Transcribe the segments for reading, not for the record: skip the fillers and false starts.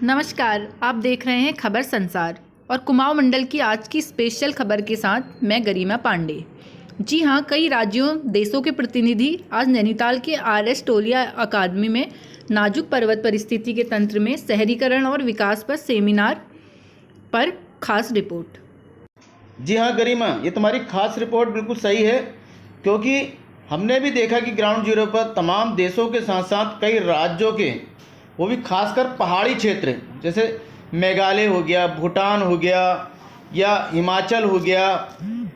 नमस्कार, आप देख रहे हैं खबर संसार और कुमाऊं मंडल की आज की स्पेशल खबर के साथ मैं गरिमा पांडे। जी हां, कई राज्यों देशों के प्रतिनिधि आज नैनीताल के आर.एस. टोलिया अकादमी में नाजुक पर्वत परिस्थिति के तंत्र में शहरीकरण और विकास पर सेमिनार पर खास रिपोर्ट। जी हाँ गरिमा, ये तुम्हारी खास रिपोर्ट बिल्कुल सही है, क्योंकि हमने भी देखा कि ग्राउंड जीरो पर तमाम देशों के साथ साथ कई राज्यों के, वो भी खासकर पहाड़ी क्षेत्र जैसे मेघालय हो गया, भूटान हो गया या हिमाचल हो गया,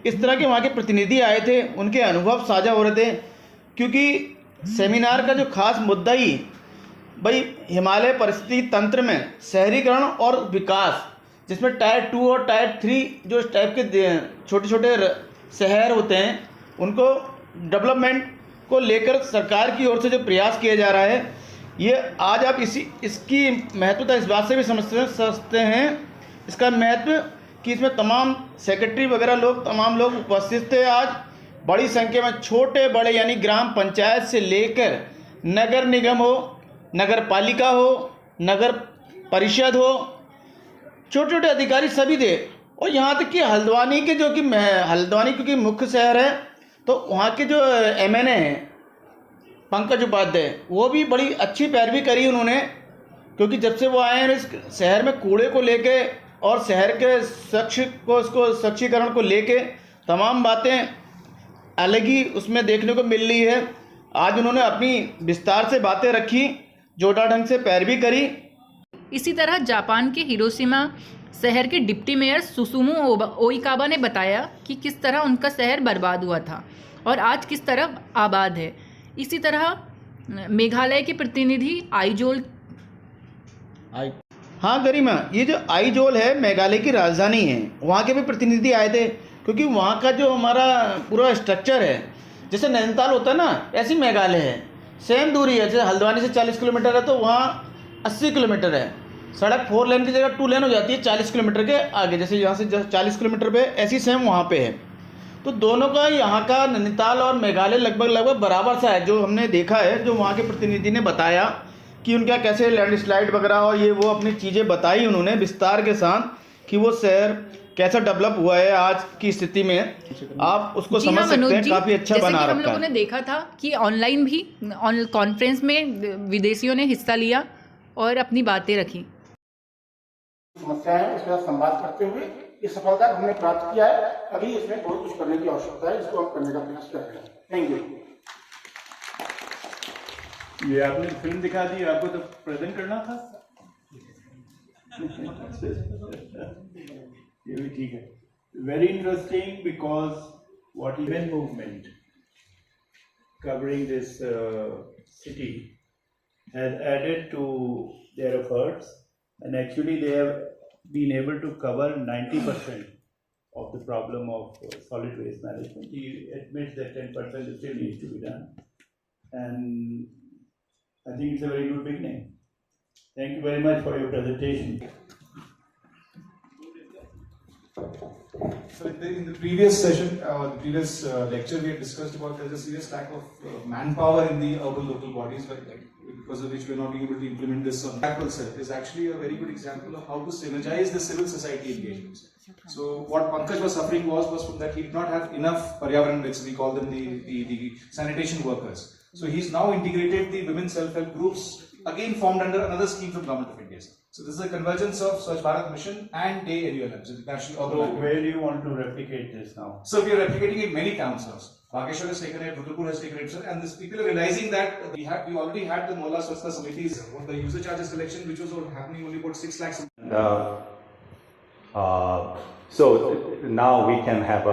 इस तरह के वहाँ के प्रतिनिधि आए थे। उनके अनुभव साझा हो रहे थे, क्योंकि सेमिनार का जो खास मुद्दा ही भाई हिमालय परिस्थिति तंत्र में शहरीकरण और विकास, जिसमें टायर 2 और टायर 3 जो टाइप के छोटे छोटे शहर होते हैं, उनको डेवलपमेंट को लेकर सरकार की ओर से जो प्रयास किया जा रहा है, ये आज आप इसकी महत्वता इस बात से भी समझते हैं, इसका महत्व कि इसमें तमाम सेक्रेटरी वगैरह लोग, तमाम लोग उपस्थित थे। आज बड़ी संख्या में छोटे बड़े यानी ग्राम पंचायत से लेकर नगर निगम हो, नगर पालिका हो, नगर परिषद हो, छोटे छोटे अधिकारी सभी थे। और यहाँ तक कि हल्द्वानी के हल्द्वानी क्योंकि मुख्य शहर है, तो वहाँ के जो एमएनए हैं पंकज उपाध्याय, वो भी बड़ी अच्छी पैरवी करी उन्होंने, क्योंकि जब से वो आए हैं इस शहर में कूड़े को लेके और शहर के स्वच्छीकरण को लेके तमाम बातें अलग ही उसमें देखने को मिल रही है। आज उन्होंने अपनी विस्तार से बातें रखी, जोड़ा ढंग से पैरवी करी। इसी तरह जापान के हिरोशिमा शहर के डिप्टी मेयर सुसुमु ओइकाबा ने बताया कि किस तरह उनका शहर बर्बाद हुआ था और आज किस तरह आबाद है। इसी तरह मेघालय के प्रतिनिधि आइजोल हाँ गरिमा, ये जो आइजोल है मेघालय की राजधानी है, वहाँ के भी प्रतिनिधि आए थे, क्योंकि वहाँ का जो हमारा पूरा स्ट्रक्चर है, जैसे नैनीताल होता है ना, ऐसी मेघालय है, सेम दूरी है। जैसे हल्द्वानी से 40 किलोमीटर है, तो वहाँ 80 किलोमीटर है। सड़क 4 लेन की जगह 2 लेन हो जाती है 40 किलोमीटर के आगे, जैसे यहाँ से 40 किलोमीटर पे, ऐसी सेम वहाँ पे है। तो दोनों का, यहाँ का नैनीताल और मेघालय लगभग बराबर सा है, जो हमने देखा है। जो वहाँ के प्रतिनिधि ने बताया कि उनका कैसे लैंडस्लाइड वगैरह और ये वो अपनी चीज़ें बताई उन्होंने विस्तार के साथ, कि वो शहर कैसा डेवलप हुआ है आज की स्थिति में, आप उसको समझ सकते हैं। काफ़ी अच्छा बना रखा है। हम लोगों ने देखा था कि ऑनलाइन भी कॉन्फ्रेंस में विदेशियों ने हिस्सा लिया और अपनी बातें रखी। समस्या है, इसके साथ संवाद करते हुए इस सफलता को हमने प्राप्त किया है। अभी इसमें बहुत कुछ करने की आवश्यकता है, इसको हम करने का प्रयास कर रहे हैं। Thank you. ये आपने फिल्म दिखा दी, आपको तो प्रेजेंट करना था। ये भी ठीक है। Very interesting, because what even movement covering this city has added to their efforts, and actually they have been able to cover 90% of the problem of solid waste management. He admits that 10% still needs to be done, and I think it's a very good beginning. Thank you very much for your presentation. So in the previous session, the previous lecture, we had discussed about there's a serious lack of manpower in the urban local bodies, because of which we are not being able to implement this. That itself is actually a very good example of how to synergize the civil society engagements. So what Pankaj was suffering was from that he did not have enough Paryavaran, we call them the sanitation workers. So he's now integrated the women self-help groups, again formed under another scheme from Government of India. So this is a convergence of Swachh Bharat Mission and Day NULM, so the National Urban Land. Where do you want to replicate this now? So we are replicating it many towns now. Bageshwar has taken it, Rudrapur has taken it, sir, and these people are realizing that we already had the Mohalla Swachhta Samitis, the user charges collection, which was happening only about 6 lakhs. So now we can have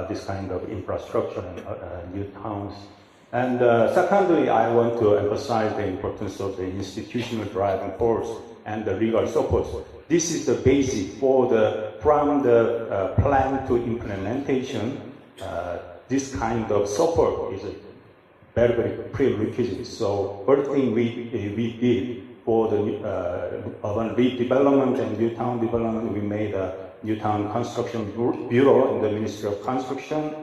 this kind of infrastructure in new towns. And secondly, I want to emphasize the importance of the institutional driving force and the legal support. This is the basis for from the plan to implementation. This kind of support is very, very prerequisite. So first thing we did for the urban redevelopment and new town development, we made a new town construction bureau in the Ministry of Construction,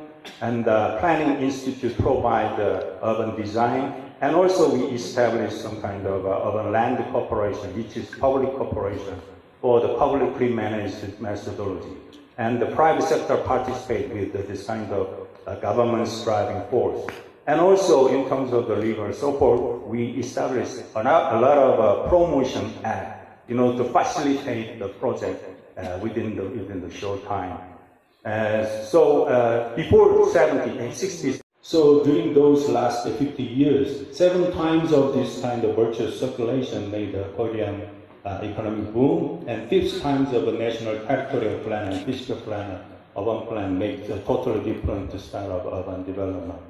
and the Planning Institute provide urban design And also we established some kind of urban land corporation, which is public corporation for the publicly managed methodology. And the private sector participate with this kind of government's driving force. And also in terms of the legal support, we established a lot of promotion act, to facilitate the project within the short time. So before 70s and 60s. So during those last 50 years, 7 times of this kind of virtuous circulation made the Korean economic boom, and 5 times of a national territorial plan and physical plan, urban plan make a totally different style of urban development.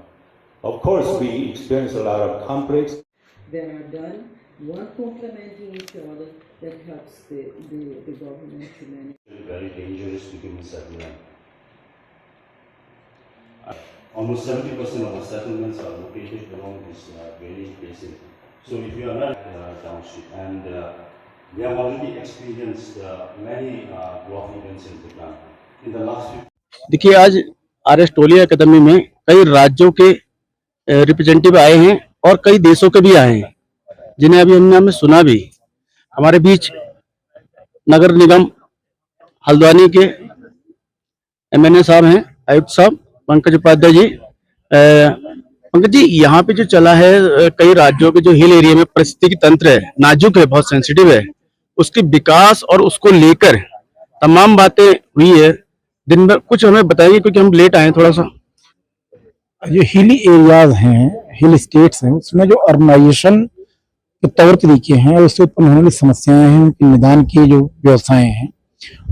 Of course, we experience a lot of conflicts. That are done, one complementing each other, that helps the government to manage. It's very dangerous to give settlement. Almost 70% of the settlements are located along this drainage basin. So if you are not downstream, and we have already experienced many drought events in Bhutan in the last few. देखिए, आज RS टोलिया अकादमी में कई राज्यों के representative आए हैं और कई देशों के भी आए हैं, जिन्हें अभी हमने सुना भी। हमारे बीच नगर निगम हल्द्वानी के MNA साहब हैं, आयुक्त साहब पंकज उपाध्याय जी। पंकज जी, यहाँ पे जो चला है, कई राज्यों के जो हिल एरिया में पारिस्थितिकी तंत्र है, नाजुक है, बहुत सेंसिटिव है, उसके विकास और उसको लेकर तमाम बातें हुई है। दिन भर कुछ हमें बताइए, क्योंकि हम लेट आए थोड़ा सा। जो हिली एरियाज हैं, हिल स्टेट्स हैं, उसमें जो अर्बनाइजेशन के तौर तरीके हैं, उससे उत्पन्न होने वाली समस्याएं हैं, उनके निदान की जो व्यवस्थाएं हैं,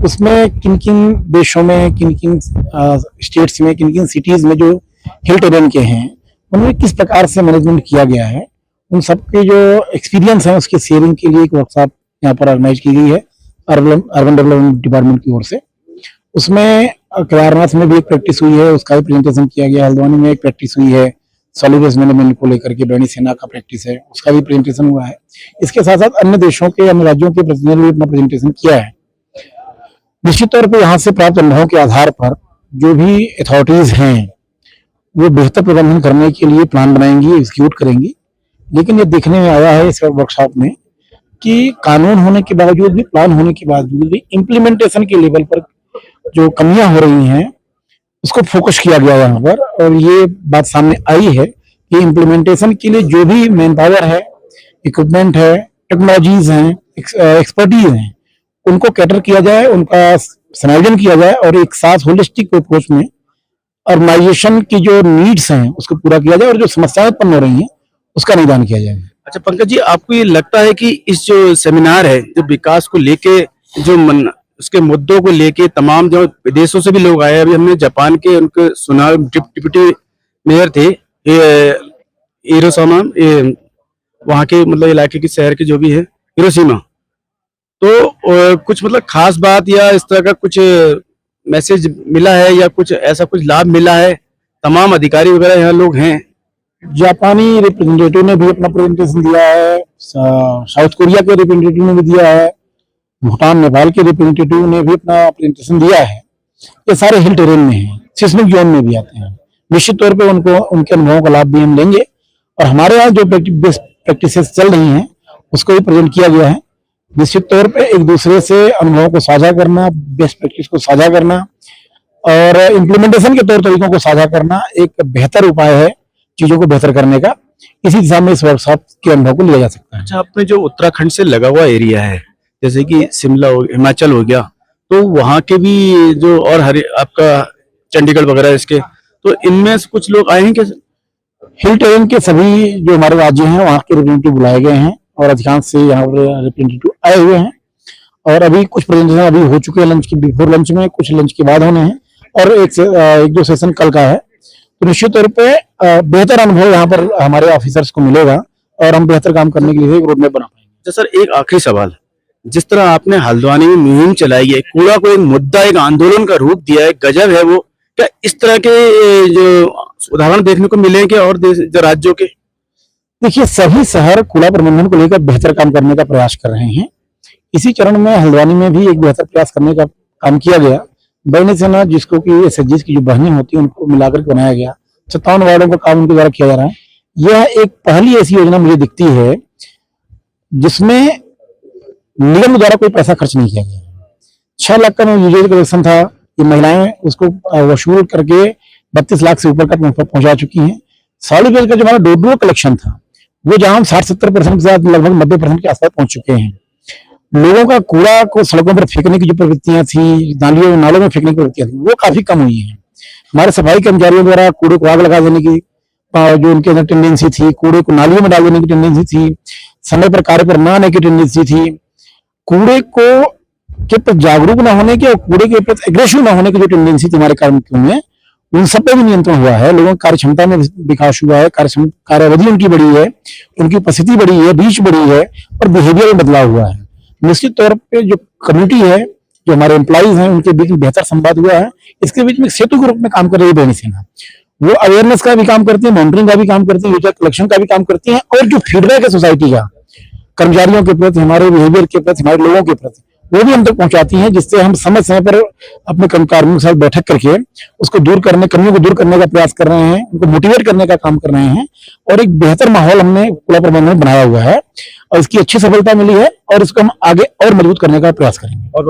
उसमें किन किन देशों में, किन किन स्टेट्स में, किन किन सिटीज में जो हिल टेरेन के हैं, उनमें किस प्रकार से मैनेजमेंट किया गया है, उन सबके जो एक्सपीरियंस है उसके शेयरिंग के लिए एक वर्कशॉप यहाँ पर ऑर्गेनाइज की गई है अर्बन डेवलपमेंट डिपार्टमेंट की ओर से। उसमें केदारनाथ में भी एक प्रैक्टिस हुई है, उसका भी प्रेजेंटेशन किया गया। हल्द्वानी में एक प्रैक्टिस हुई है सॉलिड वेस्ट मैनेजमेंट को लेकर के, बैनी सेना का प्रैक्टिस है, उसका भी प्रेजेंटेशन हुआ है। इसके साथ साथ अन्य देशों के, अन्य राज्यों के प्रतिनिधियों ने भी अपना प्रेजेंटेशन किया है। निश्चित तौर पर यहाँ से प्राप्त अनुभवों के आधार पर जो भी अथॉरिटीज हैं वो बेहतर प्रबंधन करने के लिए प्लान बनाएंगी, एग्जीक्यूट करेंगी। लेकिन ये देखने में आया है इस वर्कशॉप में कि कानून होने के बावजूद भी, प्लान होने के बावजूद भी इम्प्लीमेंटेशन के लेवल पर जो कमियां हो रही हैं उसको फोकस किया गया यहाँ पर। और ये बात सामने आई है कि इम्प्लीमेंटेशन के लिए जो भी मैन पावर है, इक्विपमेंट है, टेक्नोलॉजीज हैं, एक्सपर्टीज हैं, उनको कैटर किया जाए, उनका समायोजन किया जाए और एक साथ होलिस्टिक अप्रोच में ऑर्गेनाइजेशन की जो नीड्स हैं उसको पूरा किया जाए और जो समस्याएं उत्पन्न हो रही हैं उसका निदान किया जाए। अच्छा पंकज जी, आपको ये लगता है कि इस जो सेमिनार है, जो विकास को लेके, जो उसके मुद्दों को लेके तमाम जो विदेशों से भी लोग आए, अभी हमने जापान के उनके सुना, डिप्टी मेयर थे हिरोशिमा, वहाँ के मतलब इलाके के शहर के जो भी है हिरोशिमा, तो कुछ मतलब खास बात या इस तरह का कुछ मैसेज मिला है या कुछ ऐसा कुछ लाभ मिला है? तमाम अधिकारी वगैरह यहाँ लोग हैं। जापानी रिप्रेजेंटेटिव ने भी अपना प्रेजेंटेशन दिया है, साउथ कोरिया के रिप्रेजेंटेटिव ने भी दिया है, भूटान नेपाल के रिप्रेजेंटेटिव ने भी अपना प्रेजेंटेशन दिया है। ये सारे हिल टेरेन में हैं, सिस्मिक जोन में भी आते हैं। निश्चित तौर पे उनको, उनके अनुभवों का लाभ भी हम लेंगे और हमारे यहाँ जो बेस्ट प्रैक्टिसेस चल रही हैं उसको भी प्रेजेंट किया गया है। निश्चित तौर पे एक दूसरे से अनुभवों को साझा करना, बेस्ट प्रैक्टिस को साझा करना और इम्प्लीमेंटेशन के तौर तरीकों को साझा करना एक बेहतर उपाय है चीजों को बेहतर करने का। इसी दिशा में इस वर्कशॉप के अनुभव को लिया जा सकता है। अच्छा, अपने जो उत्तराखंड से लगा हुआ एरिया है, जैसे कि शिमला हो, हिमाचल हो गया, तो वहाँ के भी जो और आपका चंडीगढ़ वगैरह इसके, तो इनमें से कुछ लोग आए हैं क्या? हिल टेरेन के सभी जो हमारे राज्य हैं वहाँ के रिप्रेजेंटेटिव बुलाए गए हैं और अधिकांश से यहाँ पर रिप्रेजेंटेटिव आए हुए हैं और अभी कुछ प्रेजेंटेशन अभी हो चुके हैं लंच के, बिफोर लंच में, कुछ लंच के बाद होने हैं और एक दो सेशन कल का है। तो निश्चित तौर पे बेहतर अनुभव यहाँ पर हमारे ऑफिसर्स को मिलेगा और हम बेहतर काम करने के लिए एक रोड मैप बना पाएंगे। सर, एक आखिरी सवाल, जिस तरह आपने हल्द्वानी में मुहिम चलाई है, कूड़ा को एक मुद्दा, एक आंदोलन का रूप दिया है, गजब है वो। क्या इस तरह के जो उदाहरण देखने को मिलेंगे और जो राज्यों के? देखिए, सभी शहर कूड़ा प्रबंधन को लेकर बेहतर काम करने का प्रयास कर रहे हैं। इसी चरण में हल्द्वानी में भी एक बेहतर प्रयास करने का काम किया गया। बैनी सेना, जिसको कि एसएचजी की जो बहनें होती हैं उनको मिलाकर बनाया गया। 57 वार्डों का काम उनके द्वारा किया जा रहा है। यह एक पहली ऐसी योजना मुझे दिखती है जिसमें निगम द्वारा कोई पैसा खर्च नहीं किया गया। 6 लाख का यूजर कलेक्शन था, ये महिलाएं उसको वसूल करके 32 लाख से ऊपर का पहुंचा चुकी हैं। सॉलिड वेस्ट का जो हमारा डोर कलेक्शन था वो जहां हम 60-70% के साथ लगभग 90% के आसपास पहुंच चुके हैं। लोगों का कूड़ा को सड़कों पर फेंकने की जो प्रवृत्तियां थी, नालियों नालों में फेंकने की प्रवृत्तियां थी, वो काफी कम हुई हैं। हमारे सफाई कर्मचारियों द्वारा कूड़े को आग लगा देने की जो उनके अंदर टेंडेंसी थी, कूड़े को नालियों में डाल देने की टेंडेंसी थी, समय पर कार्य पर न आने की टेंडेंसी थी, कूड़े को के प्रति जागरूक न होने की और कूड़े के प्रति एग्रेसिव न होने की जो टेंडेंसी थी हमारे कार्मिकों में, उन सब पे भी नियंत्रण हुआ है। लोगों की कार्य क्षमता में विकास हुआ है, कार्यावधि उनकी बढ़ी है, उनकी उपस्थिति बढ़ी है, रीच बढ़ी है और बिहेवियर में बदलाव हुआ है। निश्चित तौर पे जो कम्युनिटी है, जो हमारे एम्प्लॉइज हैं, उनके बीच में बेहतर संवाद हुआ है। इसके बीच में सेतु के रूप में काम कर रही है बेनी सेना। वो अवेयरनेस का भी काम करती है, मॉनिटरिंग का भी काम करती है, यूजर कलेक्शन का भी काम करती है और जो फीडबैक है सोसाइटी का कर्मचारियों के प्रति, हमारे बिहेवियर के प्रति, हमारे लोगों के प्रति, वो भी हम तक पहुंचाती हैं, जिससे हम समय समय पर अपने कर्मचारियों के साथ बैठक करके उसको दूर करने, कमियों को दूर करने का प्रयास कर रहे हैं, उनको मोटिवेट करने का काम कर रहे हैं और एक बेहतर माहौल हमने कूड़ा प्रबंधन में बनाया हुआ है और इसकी अच्छी सफलता मिली है और इसको हम आगे और मजबूत करने का प्रयास करेंगे। और